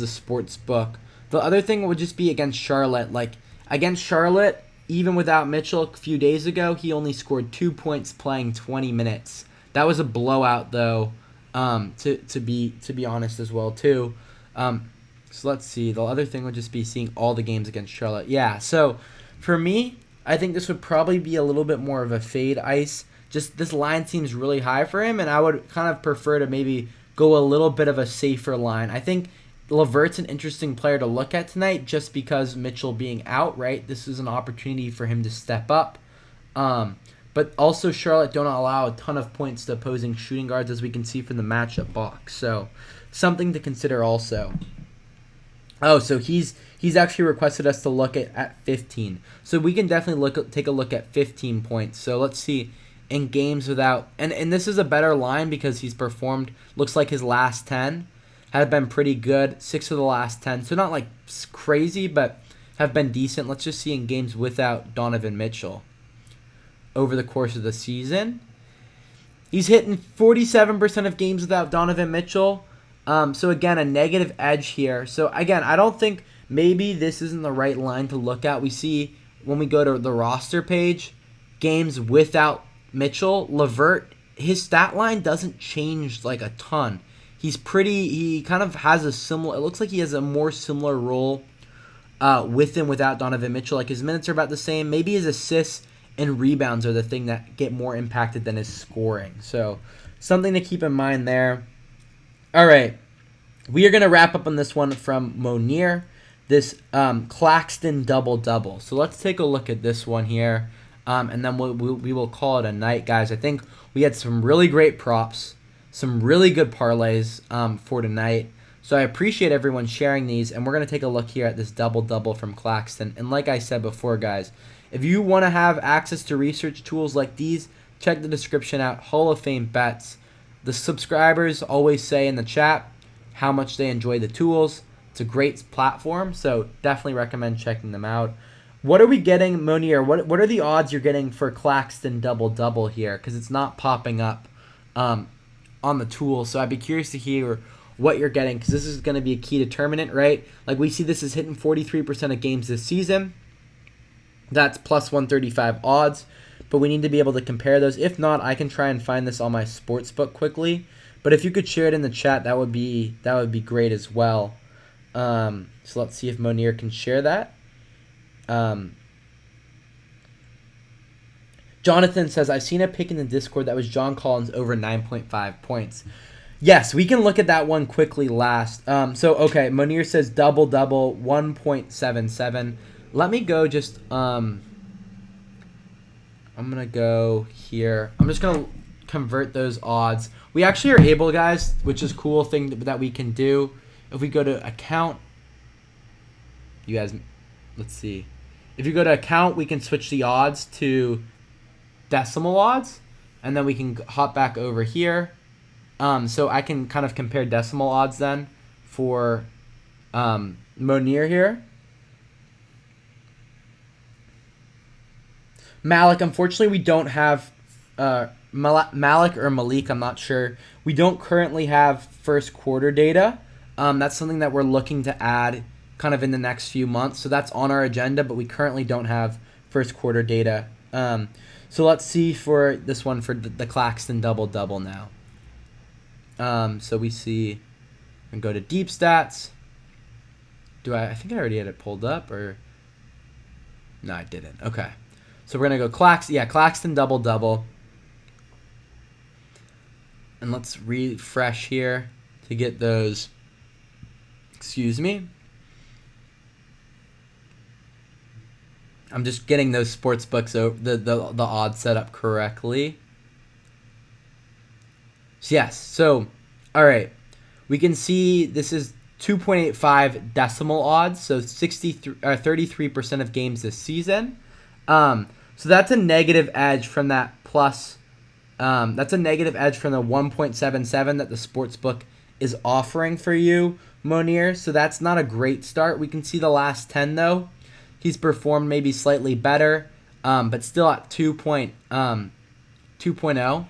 the sports book. The other thing would just be against Charlotte. Against Charlotte, even without Mitchell a few days ago, he only scored 2 points playing 20 minutes. That was a blowout, though, to be honest as well, too. So let's see. The other thing would just be seeing all the games against Charlotte. Yeah, so for me, I think this would probably be a little bit more of a fade Ice. Just this line seems really high for him, and I would kind of prefer to maybe go a little bit of a safer line. I think LeVert's an interesting player to look at tonight just because Mitchell being out, right? This is an opportunity for him to step up. But also Charlotte don't allow a ton of points to opposing shooting guards, as we can see from the matchup box. So something to consider also. Oh, so he's He's actually requested us to look at 15. So we can definitely take a look at 15 points. So let's see in games without, and this is a better line because he's performed, looks like his last 10 have been pretty good. 6 of the last 10. So not like crazy, but have been decent. Let's just see in games without Donovan Mitchell over the course of the season. He's hitting 47% of games without Donovan Mitchell. So again, a negative edge here. So again, I don't think maybe this isn't the right line to look at. We see when we go to the roster page, games without Mitchell, LeVert, his stat line doesn't change like a ton. He kind of has a similar, it looks like he has a more similar role with and without Donovan Mitchell. Like his minutes are about the same. Maybe his assists and rebounds are the thing that get more impacted than his scoring. So something to keep in mind there. All right. We are going to wrap up on this one from Monier, this Claxton double-double. So let's take a look at this one here, and then we will call it a night, guys. I think we had some really great props, some really good parlays for tonight. So I appreciate everyone sharing these, and we're going to take a look here at this double-double from Claxton. And like I said before, guys, if you want to have access to research tools like these, check the description out, Hall of Fame Bets. The subscribers always say in the chat how much they enjoy the tools. It's a great platform, so definitely recommend checking them out. What are we getting, Monier? What are the odds you're getting for Claxton double-double here? Because it's not popping up on the tool, so I'd be curious to hear what you're getting, because this is going to be a key determinant, right? Like we see this is hitting 43% of games this season. That's plus 135 odds, but we need to be able to compare those. If not, I can try and find this on my sportsbook quickly. But if you could share it in the chat, that would be great as well. So let's see if Monier can share that. Jonathan says, I've seen a pick in the Discord that was John Collins over 9.5 points. Yes, we can look at that one quickly last. Okay, Monier says double-double, 1.77. Let me go just, I'm going to go here. I'm just going to convert those odds. We actually are able, guys, which is a cool thing that we can do. If we go to account, you guys, let's see. If you go to account, we can switch the odds to decimal odds, and then we can hop back over here. So I can kind of compare decimal odds then for Monier here. Malik, unfortunately, we don't have Malik or Malik, I'm not sure. We don't currently have first quarter data. That's something that we're looking to add kind of in the next few months. So that's on our agenda, but we currently don't have first quarter data. So let's see for this one for the Claxton double-double now. So we see, and go to deep stats. I think I already had it pulled up, or no, I didn't. Okay. So we're going to go Claxton double-double. And let's refresh here to get those, excuse me. I'm just getting those sports books over the odds set up correctly. Yes, so, all right. We can see this is 2.85 decimal odds, so 33% of games this season. So that's a negative edge from that plus. That's a negative edge from the 1.77 that the sportsbook is offering for you, Monier. So that's not a great start. We can see the last 10, though. He's performed maybe slightly better, but still at 2.0.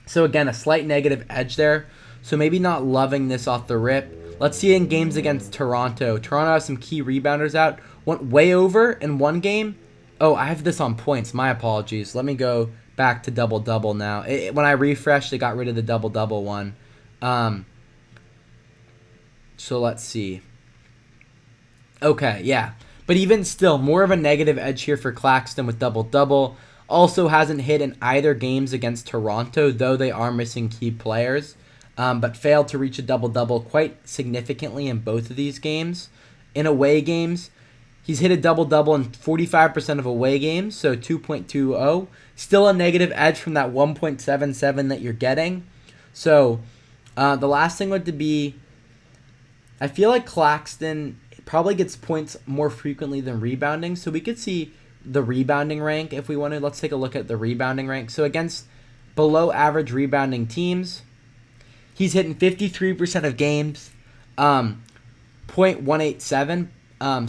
So again, a slight negative edge there. So maybe not loving this off the rip. Let's see in games against Toronto. Toronto has some key rebounders out. Went way over in one game. Oh, I have this on points. My apologies. Let me go back to double-double now. When I refreshed, it got rid of the double-double one. So let's see. Okay, yeah. But even still, more of a negative edge here for Claxton with double-double. Also hasn't hit in either games against Toronto, though they are missing key players. But failed to reach a double-double quite significantly in both of these games. In away games, he's hit a double-double in 45% of away games, so 2.20. Still a negative edge from that 1.77 that you're getting. So the last thing would be, I feel like Claxton probably gets points more frequently than rebounding. So we could see the rebounding rank if we wanted. Let's take a look at the rebounding rank. So against below average rebounding teams, he's hitting 53% of games, 0.187.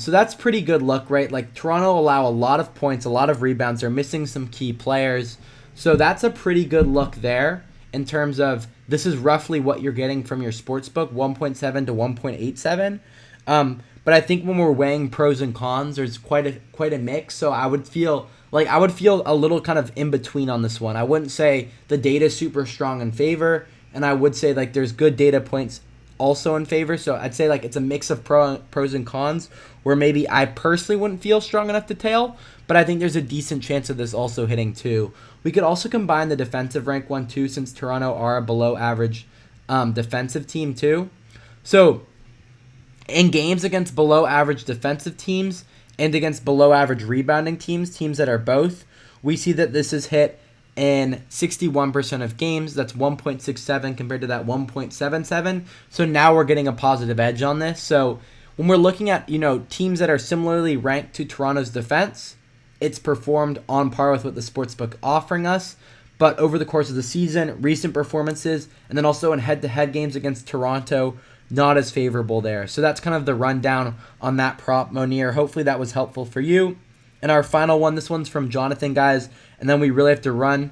So that's pretty good luck, right? Like Toronto allow a lot of points, a lot of rebounds. They're missing some key players. So that's a pretty good look there in terms of this is roughly what you're getting from your sportsbook, 1.7 to 1.87. But I think when we're weighing pros and cons, there's quite a mix. So I would feel a little kind of in between on this one. I wouldn't say the data is super strong in favor, and I would say like there's good data points also in favor. So I'd say like it's a mix of pros and cons where maybe I personally wouldn't feel strong enough to tail, but I think there's a decent chance of this also hitting too. We could also combine the defensive rank one too, since Toronto are a below average defensive team too. So in games against below average defensive teams and against below average rebounding teams that are both, we see that this is hit in 61% of games. That's 1.67 compared to that 1.77. So now we're getting a positive edge on this. So when we're looking at, teams that are similarly ranked to Toronto's defense, it's performed on par with what the sportsbook offering us. But over the course of the season, recent performances, and then also in head-to-head games against Toronto, not as favorable there. So that's kind of the rundown on that prop, Monier. Hopefully that was helpful for you. And our final one, this one's from Jonathan, guys, and then we really have to run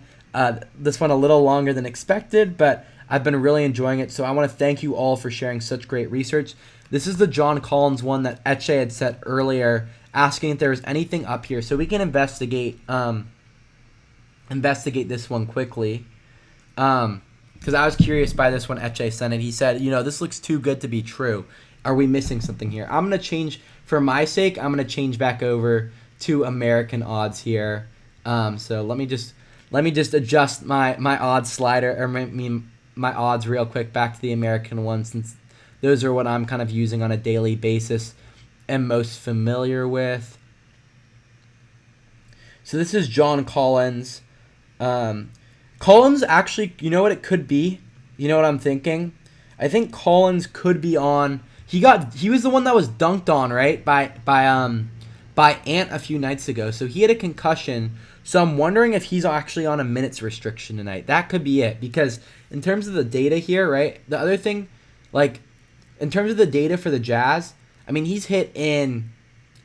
this one a little longer than expected, but I've been really enjoying it, so I want to thank you all for sharing such great research. This is the John Collins one that Etche had set earlier, asking if there was anything up here, so we can investigate this one quickly. Because I was curious by this one Etche sent it. He said, this looks too good to be true. Are we missing something here? I'm going to change, for my sake, I'm going to change back over to American odds here. So let me just adjust my odds slider, or my odds real quick back to the American one, since those are what I'm kind of using on a daily basis and most familiar with. So this is John Collins. Collins actually, you know what it could be? You know what I'm thinking? I think Collins could be on. He was the one that was dunked on, right? By Ant a few nights ago. So he had a concussion. So I'm wondering if he's actually on a minutes restriction tonight. That could be it. Because in terms of the data here, right? The other thing, like, in terms of the data for the Jazz, I mean, he's hit in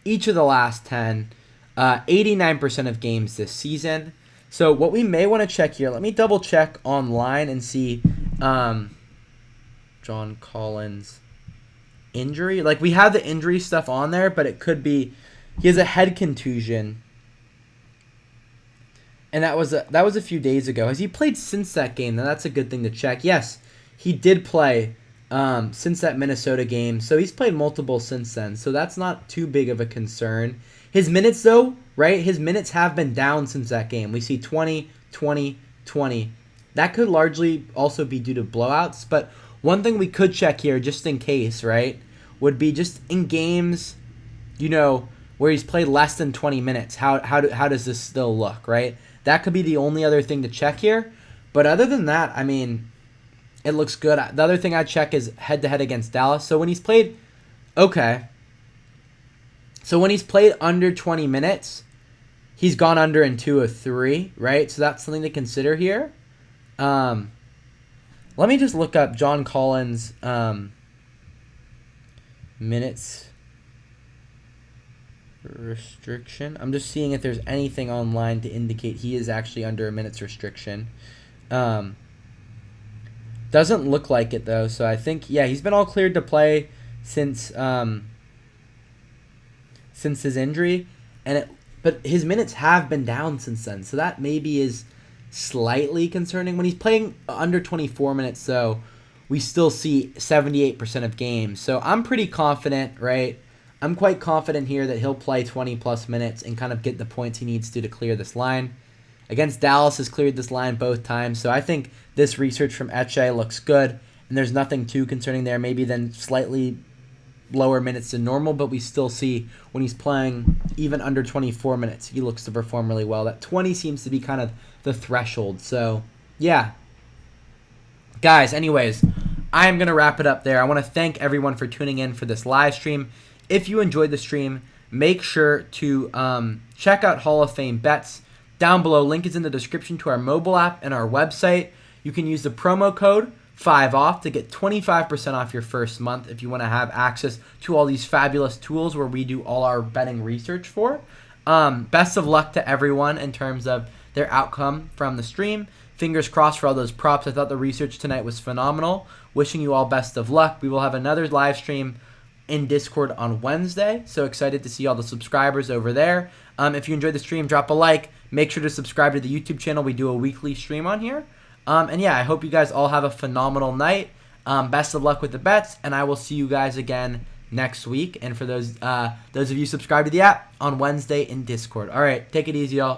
each of the last 10, 89% of games this season. So what we may want to check here, let me double check online and see John Collins injury. Like, we have the injury stuff on there, but it could be he has a head contusion. And that was a few days ago. Has he played since that game? Now that's a good thing to check. Yes, he did play since that Minnesota game. So he's played multiple since then. So that's not too big of a concern. His minutes, though, right? His minutes have been down since that game. We see 20, 20, 20. That could largely also be due to blowouts. But one thing we could check here, just in case, right, would be just in games, where he's played less than 20 minutes. How does this still look, right? That could be the only other thing to check here. But other than that, I mean, it looks good. The other thing I check is head-to-head against Dallas. So when he's played, so when he's played under 20 minutes, he's gone under in 2 of 3, right? So that's something to consider here. Let me just look up John Collins' minutes restriction. I'm just seeing if there's anything online to indicate he is actually under a minutes restriction. Doesn't look like it, though. So I think, he's been all cleared to play since his injury, but his minutes have been down since then, so that maybe is slightly concerning. When he's playing under 24 minutes, though, we still see 78% of games. So I'm pretty confident, right? I'm quite confident here that he'll play 20-plus minutes and kind of get the points he needs to clear this line. Against Dallas, has cleared this line both times, so I think this research from Etche looks good, and there's nothing too concerning there. Maybe then slightly lower minutes than normal, but we still see when he's playing even under 24 minutes, he looks to perform really well. That 20 seems to be kind of the threshold. So, yeah. Guys, anyways, I'm going to wrap it up there. I want to thank everyone for tuning in for this live stream. If you enjoyed the stream, make sure to check out Hall of Fame bets down below. Link is in the description to our mobile app and our website. You can use the promo code 5OFF to get 25% off your first month if you want to have access to all these fabulous tools where we do all our betting research for. Best of luck to everyone in terms of their outcome from the stream. Fingers crossed for all those props. I thought the research tonight was phenomenal. Wishing you all best of luck. We will have another live stream in Discord on Wednesday. So excited to see all the subscribers over there. If you enjoyed the stream, drop a like. Make sure to subscribe to the YouTube channel. We do a weekly stream on here. And yeah, I hope you guys all have a phenomenal night. Best of luck with the bets, and I will see you guys again next week. And for those of you subscribed to the app, on Wednesday in Discord. All right, take it easy, y'all.